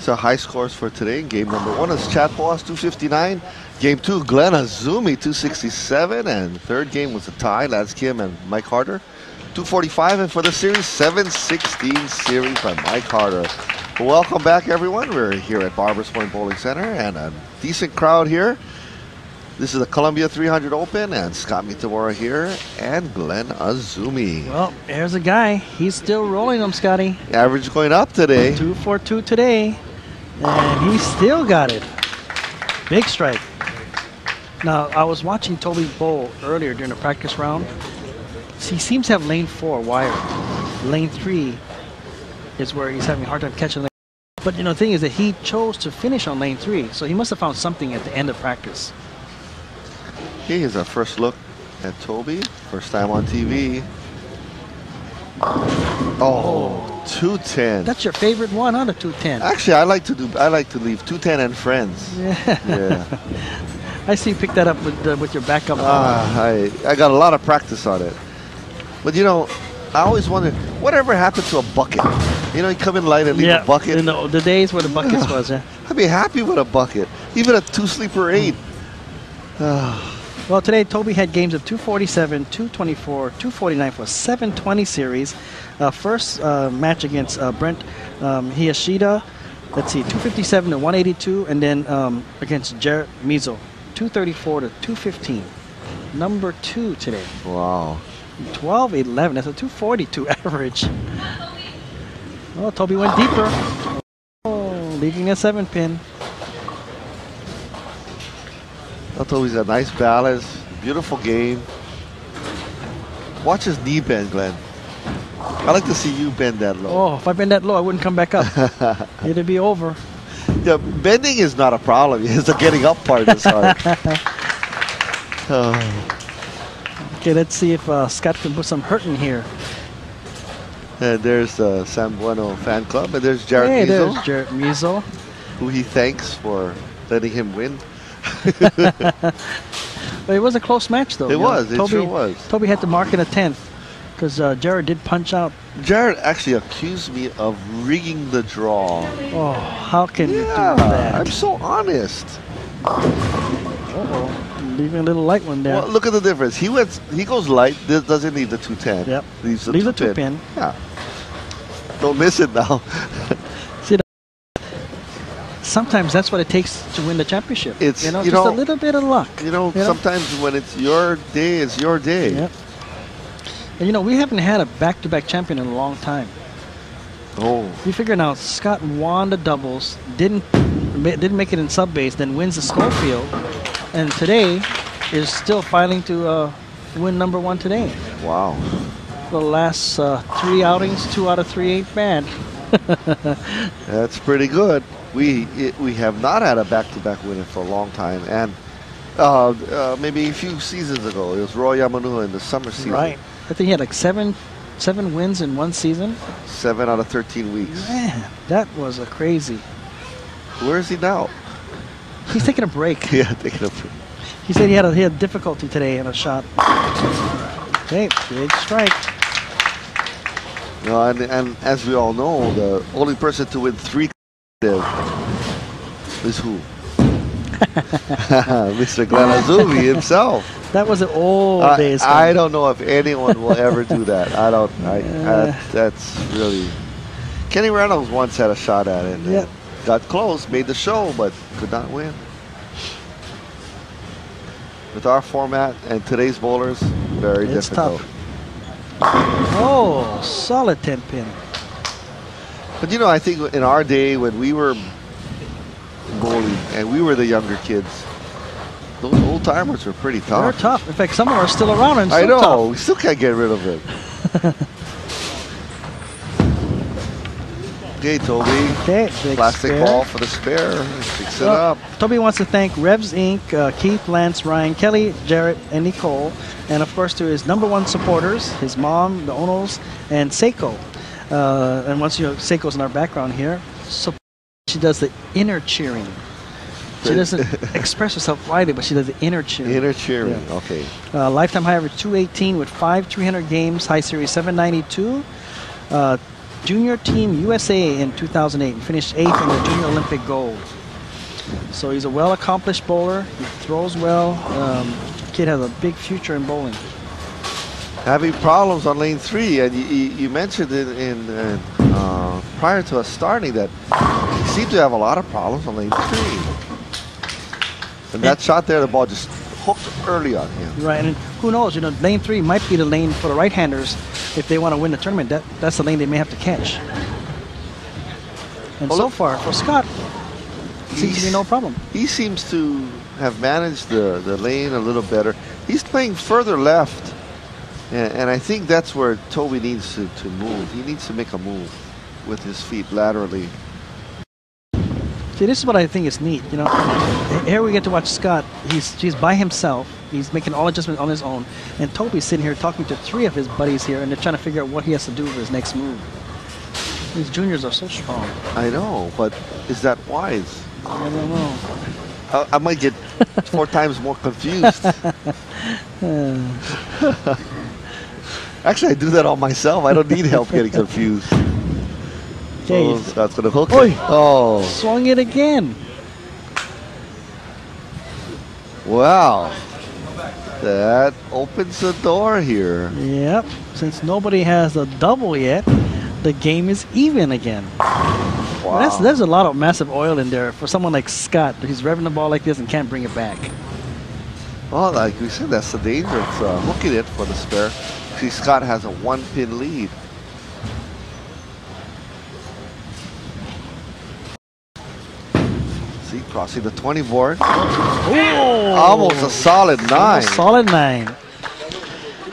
to high scores for today. Game number 1 is Chad Boas, 259. Game 2, Glenn Azumi, 267. And third game was a tie, Lance Kim and Mike Hartter, 245. And for the series, 716 series by Mike Hartter. Welcome back, everyone. We're here at Barbers Bowling Center and a decent crowd here. This is the Columbia 300 Open, and Scott Mitamura here, and Glenn Azumi. Well, there's a guy. He's still rolling them, Scotty. Average going up today. 242 today, and he still got it. Big strike. Now, I was watching Toby bowl earlier during the practice round. He seems to have lane 4 wired. Lane 3 is where he's having a hard time catching lane. But, you know, the thing is that he chose to finish on lane 3, so he must have found something at the end of practice. Here's our first look at Toby. First time on TV. Oh, 210. That's your favorite one, huh? The 210. Actually, I like to leave 210 and friends. Yeah. I see you pick that up with your backup. I got a lot of practice on it. But you know, I always wonder whatever happened to a bucket. You know, you come in light and leave a bucket. In the days where the buckets was, yeah. I'd be happy with a bucket, even a 2-sleeper 8. Well, today Toby had games of 247, 224, 249 for a 720 series. First match against Brent Hiyashida, let's see, 257 to 182, and then against Jarrett Mizo, 234 to 215. Number 2 today. Wow. 12-11, that's a 242 average. Well, Toby went deeper. Oh, leaving a 7-pin. Toby's a nice balance, beautiful game. Watch his knee bend, Glenn. I like to see you bend that low. Oh, if I bend that low, I wouldn't come back up. It'd be over. Yeah, bending is not a problem. It's the getting up part that's hard. Okay, let's see if Scott can put some hurt in here. And there's the Sambueno fan club, and there's Jarrett Mizo. There's Jarrett Mizo, who he thanks for letting him win. But it was a close match, though. It was. It sure was. Toby had to mark in a 10th because Jarrett did punch out. Jarrett actually accused me of rigging the draw. Oh, how can you do that? I'm so honest. Uh-oh. Leaving a little light one there. Well, look at the difference. He goes light. This doesn't need the 210. Yep. Leaves the 2-pin. Yeah. Don't miss it now. Sometimes that's what it takes to win the championship. It's just a little bit of luck. Sometimes when it's your day, it's your day. Yep. And we haven't had a back-to-back champion in a long time. Oh. You figure now, Scott won the doubles, didn't make it in sub-base, then wins the Schofield, and today is still fighting to win number 1 today. Wow. The last 3 outings, 2 out of 3 ain't bad. That's pretty good. We have not had a back-to-back winner for a long time, and maybe a few seasons ago it was Roy Yamanua in the summer season. Right. I think he had like seven wins in one season. 7 out of 13 weeks. Man, that was a crazy. Where is he now? He's taking a break. Yeah, taking a break. He said he had difficulty today in a shot. Okay, big strike. And as we all know, the only person to win 3 is who? Mr. Glenn Azumi himself. That was the old days. I don't know if anyone will ever do that. That's really. Kenny Reynolds once had a shot at it. Yep. Got close, made the show, but could not win. With our format and today's bowlers, very difficult. Tough. Oh, solid 10-pin. But I think in our day when we were bowling and we were the younger kids, those old timers were pretty tough. They're tough. In fact, some of them are still around and still I know. tough. We still can't get rid of it. Okay, Toby. Okay, plastic ball for the spare. Fix it up. Toby wants to thank Revs Inc., Keith, Lance, Ryan, Kelly, Jarrett, and Nicole, and of course to his #1 supporters, his mom, the Onos, and Seiko. And once Seiko's in our background here, so she does the inner cheering. She doesn't express herself widely, but she does the inner cheering. Inner cheering, yeah. Okay. Lifetime high average 218 with 5 300 games, high series 792. Junior Team USA in 2008 and finished 8th in the Junior Olympic Gold. So he's a well-accomplished bowler. He throws well. Kid has a big future in bowling. Having problems on lane 3, and you mentioned in prior to us starting that he seemed to have a lot of problems on lane 3. And that shot there, the ball just hooked early on him. Right, and who knows? You know, lane 3 might be the lane for the right-handers if they want to win the tournament. That's the lane they may have to catch. And so far, for Scott, seems to be no problem. He seems to have managed the lane a little better. He's playing further left, and I think that's where Toby needs to move. He needs to make a move with his feet laterally. See, this is what I think is neat. You know, here we get to watch Scott. He's by himself. He's making all adjustments on his own, and Toby's sitting here talking to 3 of his buddies here, and they're trying to figure out what he has to do for his next move. These juniors are so strong. I know, but is that wise? I don't know. I might get 4 times more confused. Actually, I do that all myself. I don't need help getting confused. Okay. Oh, Scott's going to hook Oi. it. Oh. Swung it again. Wow. That opens the door here. Yep. Since nobody has a double yet, the game is even again. Wow. There's a lot of massive oil in there for someone like Scott. He's revving the ball like this and can't bring it back. Well, like we said, that's the danger. It's hooking it for the spare. See, Scott has a 1-pin lead. See, crossing the 20 board. Oh, Almost a solid 9. Solid 9.